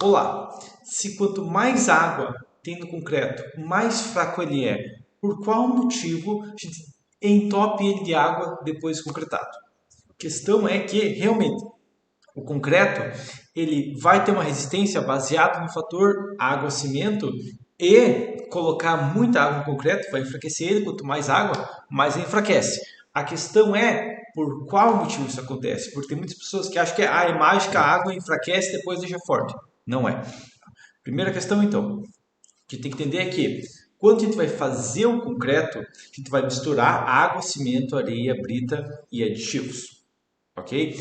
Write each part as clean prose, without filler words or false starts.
Olá, se quanto mais água tem no concreto, mais fraco ele é, por qual motivo a gente entope ele de água depois de concretado? A questão é que, realmente, o concreto ele vai ter uma resistência baseada no fator água-cimento e colocar muita água no concreto vai enfraquecer ele. Quanto mais água, mais ele enfraquece. A questão é por qual motivo isso acontece. Porque tem muitas pessoas que acham que é mágica, a água enfraquece e depois deixa forte. Não é. Primeira questão, então, que tem que entender é que quando a gente vai fazer o concreto, a gente vai misturar água, cimento, areia, brita e aditivos. Ok?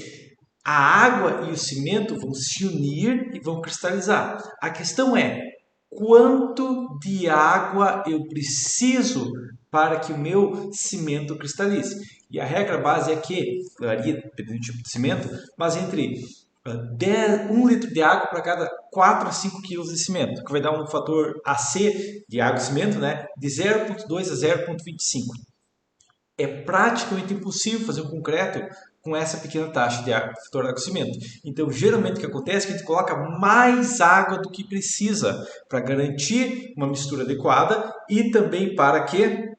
A água e o cimento vão se unir e vão cristalizar. A questão é quanto de água eu preciso para que o meu cimento cristalize. E a regra base é que, varia dependendo do tipo de cimento, mas entre 1 litro de água para cada 4 a 5 quilos de cimento, que vai dar um fator AC de água e cimento, né, de 0,2 a 0,25. É praticamente impossível fazer um concreto com essa pequena taxa de água, fator água e cimento. Então, geralmente o que acontece é que a gente coloca mais água do que precisa para garantir uma mistura adequada e também para que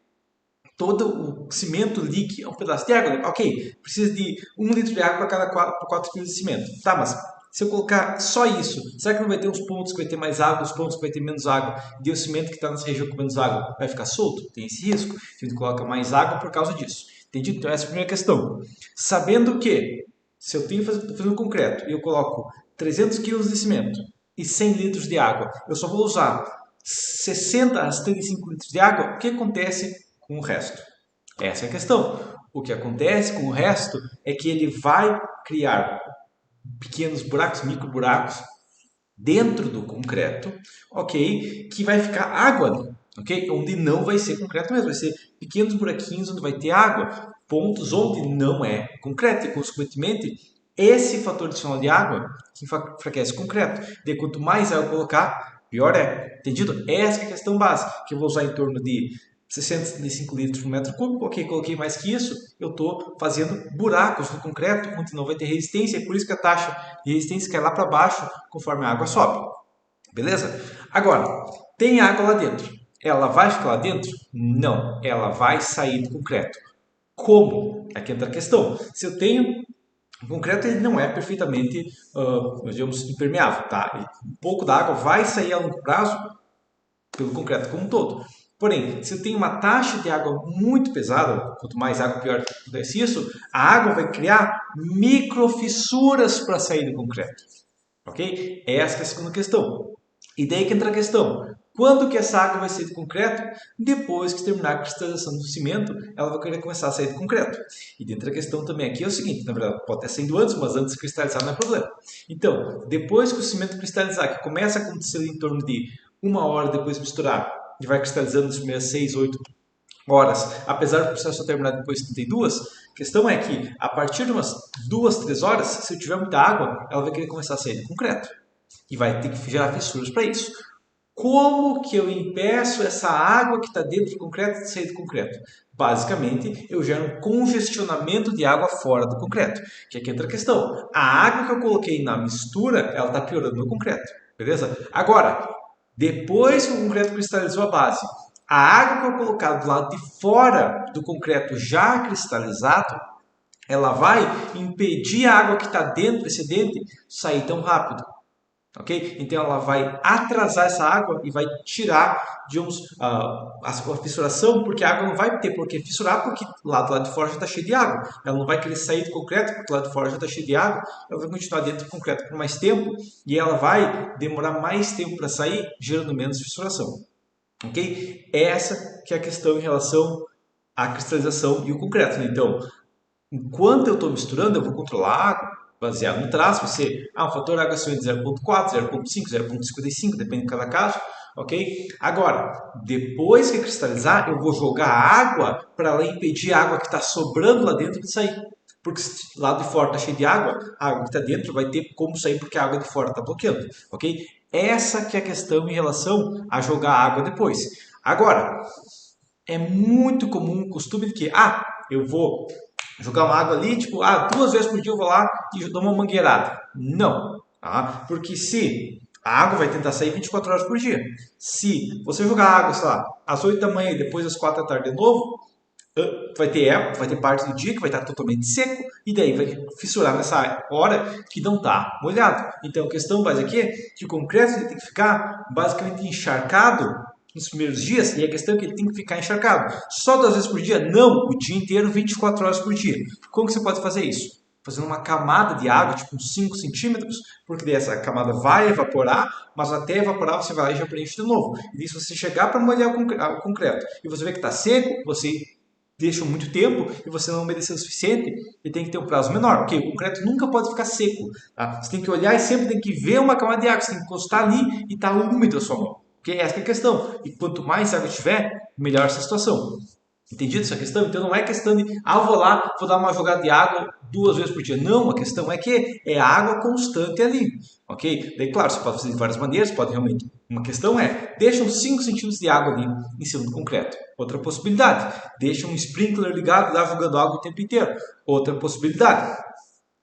todo o cimento ligue um pedaço de água. Ok, precisa de 1 litro de água para cada 4 kg de cimento. Tá, mas se eu colocar só isso, será que não vai ter uns pontos que vai ter mais água, os pontos que vai ter menos água, e o cimento que está nessa região com menos água vai ficar solto? Tem esse risco. A gente coloca mais água por causa disso. Entendido? Então essa é a primeira questão. Sabendo que se eu estou fazendo concreto e eu coloco 300 kg de cimento e 100 litros de água, eu só vou usar 60 a 75 litros de água, o que acontece com o resto? Essa é a questão. O que acontece com o resto é que ele vai criar pequenos buracos, micro buracos dentro do concreto, ok? Que vai ficar água ali, ok? Onde não vai ser concreto mesmo, vai ser pequenos buraquinhos onde vai ter água, pontos onde não é concreto e, consequentemente, esse fator adicional de água que enfraquece o concreto. De quanto mais água colocar, pior é. Entendido? Essa é a questão básica, que eu vou usar em torno de 65 litros por metro cúbico. Ok, coloquei mais que isso, eu estou fazendo buracos no concreto onde não vai ter resistência, e por isso que a taxa de resistência cai lá para baixo conforme a água sobe. Beleza? Agora, tem água lá dentro. Ela vai ficar lá dentro? Não, ela vai sair do concreto. Como? Aqui entra a questão. Se eu tenho o concreto, ele não é perfeitamente, digamos, impermeável, tá? Um pouco da água vai sair a longo prazo pelo concreto como um todo. Porém, se eu tenho uma taxa de água muito pesada, quanto mais água, pior acontece isso, a água vai criar microfissuras para sair do concreto. Ok? Essa é a segunda questão. E daí que entra a questão. Quando que essa água vai sair do concreto? Depois que terminar a cristalização do cimento, ela vai querer começar a sair do concreto. E dentro da questão também aqui é o seguinte, na verdade pode estar saindo antes, mas antes de cristalizar não é problema. Então, depois que o cimento cristalizar, que começa a acontecer em torno de 1 hora depois de misturar, e vai cristalizando nas primeiras 6, 8 horas, apesar do processo só terminar depois de 32, a questão é que a partir de umas 2, 3 horas, se eu tiver muita água, ela vai querer começar a sair do concreto. E vai ter que gerar fissuras para isso. Como que eu impeço essa água que está dentro do concreto de sair do concreto? Basicamente, eu gero um congestionamento de água fora do concreto. Que aqui entra a questão. A água que eu coloquei na mistura, ela está piorando no concreto. Beleza? Agora, depois que o concreto cristalizou a base, a água que eu colocar do lado de fora do concreto já cristalizado, ela vai impedir a água que está dentro desse dente sair tão rápido. Ok? Então ela vai atrasar essa água e vai tirar, digamos, a fissuração, porque a água não vai ter por que fissurar, porque lá do lado de fora já está cheio de água. Ela não vai querer sair do concreto, porque lá de fora já está cheio de água. Ela vai continuar dentro do concreto por mais tempo e ela vai demorar mais tempo para sair, gerando menos fissuração. Ok? Essa que é a questão em relação à cristalização e o concreto. Né? Então, enquanto eu estou misturando, eu vou controlar a água baseado no traço, vai ser um fator água-cimento de 0,4, 0,5, 0,55, depende de cada caso, ok? Agora, depois que cristalizar, eu vou jogar água para ela impedir a água que está sobrando lá dentro de sair. Porque se lá de fora está cheio de água, a água que está dentro vai ter como sair porque a água de fora está bloqueando, ok? Essa que é a questão em relação a jogar água depois. Agora, é muito comum o costume de que, eu vou jogar uma água ali, tipo, 2 vezes por dia eu vou lá e dou uma mangueirada. Não, tá? Porque se A água vai tentar sair 24 horas por dia. Se você jogar água, sei lá, às 8 da manhã e depois às 4 da tarde de novo, vai ter parte do dia que vai estar totalmente seco e daí vai fissurar nessa hora que não está molhado. Então a questão básica aqui é que o concreto ele tem que ficar basicamente encharcado nos primeiros dias e a questão é que ele tem que ficar encharcado. Só 2 vezes por dia? Não, o dia inteiro, 24 horas por dia. Como que você pode fazer isso? Fazendo uma camada de água, tipo uns 5 centímetros, porque daí essa camada vai evaporar, mas até evaporar você vai lá e já preenche de novo. E se você chegar para molhar o concreto e você vê que está seco, você deixa muito tempo e você não umedeceu o suficiente e tem que ter um prazo menor, porque o concreto nunca pode ficar seco. Tá? Você tem que olhar e sempre tem que ver uma camada de água, você tem que encostar ali e está úmido a sua mão. Porque essa é a questão. E quanto mais água tiver, melhor essa situação. Entendido essa questão? Então não é questão de, eu vou lá, vou dar uma jogada de água 2 vezes por dia. Não, a questão é que é água constante ali. Ok? Daí, claro, você pode fazer de várias maneiras, pode realmente. Uma questão é, deixa uns 5 centímetros de água ali em cima do concreto. Outra possibilidade, deixa um sprinkler ligado lá jogando água o tempo inteiro. Outra possibilidade,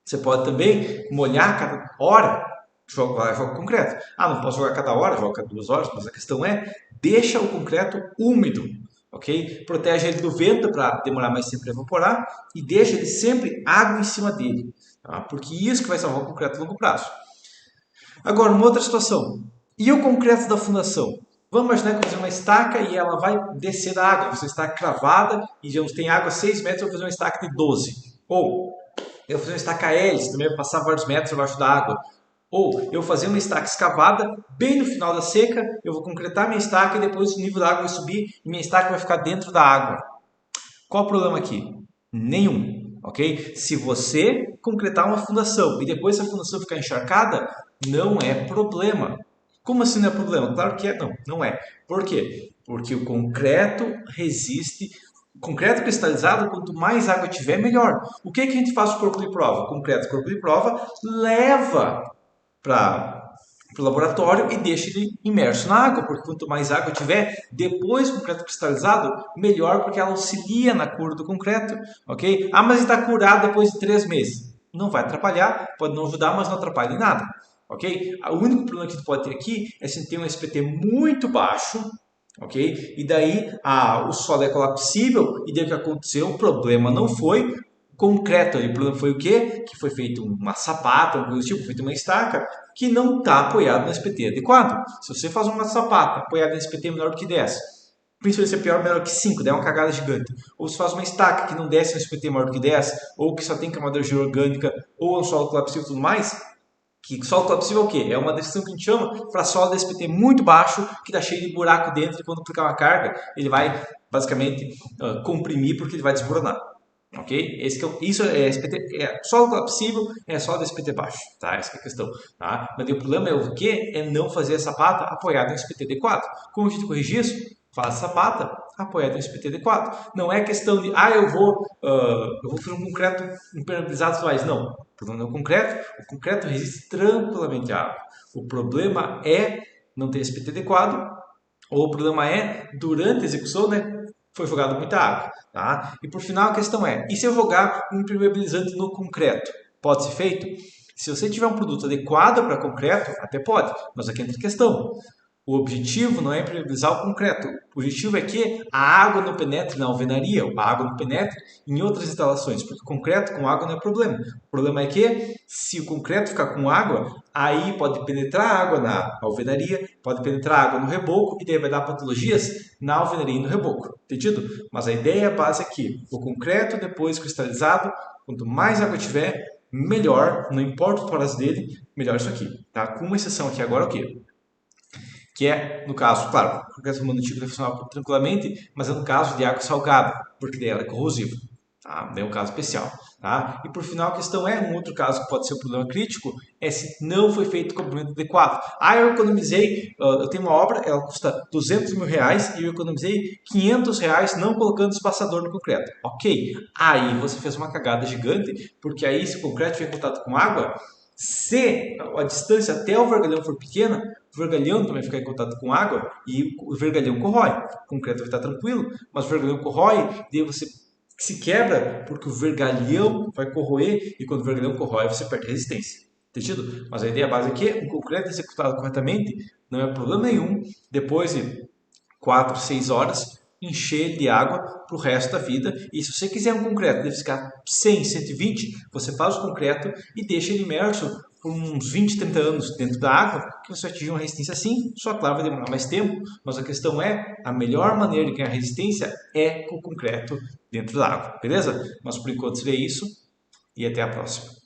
você pode também molhar cada hora, joga concreto. Não posso jogar cada hora, joga cada 2 horas, mas a questão é, deixa o concreto úmido. Ok? Protege ele do vento para demorar mais tempo para evaporar e deixa ele sempre água em cima dele, tá? Porque isso que vai salvar o concreto a longo prazo. Agora, uma outra situação. E o concreto da fundação? Vamos imaginar que eu vou fazer uma estaca e ela vai descer da água. Você está cravada e já tem água a 6 metros, eu vou fazer uma estaca de 12. Ou eu vou fazer uma estaca hélice, também vai passar vários metros abaixo da água. Ou eu fazer uma estaca escavada, bem no final da seca, eu vou concretar minha estaca e depois o nível da água vai subir e minha estaca vai ficar dentro da água. Qual o problema aqui? Nenhum, ok? Se você concretar uma fundação e depois a fundação ficar encharcada, não é problema. Como assim não é problema? Claro que é, não é. Por quê? Porque o concreto resiste. Concreto cristalizado, quanto mais água tiver, melhor. O que a gente faz com o corpo de prova? Concreto corpo de prova leva para o laboratório e deixa ele imerso na água, porque quanto mais água tiver, depois do concreto cristalizado, melhor, porque ela auxilia na cura do concreto, ok? Mas está curado depois de 3 meses. Não vai atrapalhar, pode não ajudar, mas não atrapalha em nada, ok? O único problema que tu pode ter aqui é se tem um SPT muito baixo, ok? E daí o solo é colapsível e daí o que aconteceu, o problema não foi concreto ali. O problema foi o quê? Que foi feito uma sapata, um coisa tipo, feito uma estaca que não está apoiado no SPT adequado. Se você faz uma sapata apoiada no SPT menor do que 10, principalmente se é pior, menor que 5, daí é uma cagada gigante. Ou se faz uma estaca que não desce no SPT maior do que 10, ou que só tem camada de orgânica, ou um solo colapsível e tudo mais, que solo colapsível é o quê? É uma descrição que a gente chama para solo de SPT muito baixo, que está cheio de buraco dentro e quando aplicar uma carga, ele vai basicamente comprimir porque ele vai desmoronar. Ok? Isso é SPT, solo colapsível, é solo de SPT baixo, tá? Essa é a questão, tá? Mas o problema é o quê? É não fazer a sapata apoiada em SPT adequado. Como a gente corrige isso? Faz a sapata apoiada em SPT adequado. Não é questão de, eu vou fazer um concreto impermeabilizado e tudo mais. Não, o problema não é o concreto resiste tranquilamente à água. O problema é não ter SPT adequado, ou o problema é, durante a execução, né? Foi jogado muita água, tá? E por final a questão é, e se eu jogar um impermeabilizante no concreto? Pode ser feito? Se você tiver um produto adequado para concreto, até pode, mas aqui entra a questão. O objetivo não é impermeabilizar o concreto. O objetivo é que a água não penetre na alvenaria, ou a água não penetre em outras instalações, porque o concreto com água não é problema. O problema é que, se o concreto ficar com água, aí pode penetrar água na alvenaria, pode penetrar água no reboco, e daí vai dar patologias na alvenaria e no reboco. Entendido? Mas a ideia base é que o concreto, depois cristalizado, quanto mais água tiver, melhor, não importa o prazo dele, melhor isso aqui. Tá? Com uma exceção aqui agora, o quê? Que é, no caso, claro, o concreto antigo deve funcionar tranquilamente, mas é no caso de água salgada, porque daí ela é corrosiva. Tá? É um caso especial. Tá? E por final a questão é, um outro caso que pode ser um problema crítico, é se não foi feito o comprimento adequado. Eu economizei, eu tenho uma obra, ela custa R$200 mil e eu economizei R$500 não colocando espaçador no concreto. Ok, aí você fez uma cagada gigante, porque aí se o concreto tiver em contato com água, se a distância até o vergalhão for pequena, o vergalhão também ficar em contato com água e o vergalhão corrói. O concreto vai estar tranquilo, mas o vergalhão corrói, daí você se quebra porque o vergalhão vai corroer e quando o vergalhão corrói você perde resistência. Entendido? Mas a ideia básica é que um concreto executado corretamente não é problema nenhum, depois de 4, 6 horas, encher de água para o resto da vida. E se você quiser um concreto deve ficar 100, 120, você faz o concreto e deixa ele imerso por uns 20, 30 anos dentro da água, que você atinge uma resistência assim. Só claro, vai demorar mais tempo, mas a questão é, a melhor maneira de ganhar resistência é com o concreto dentro da água, beleza? Mas por enquanto seria isso e até a próxima.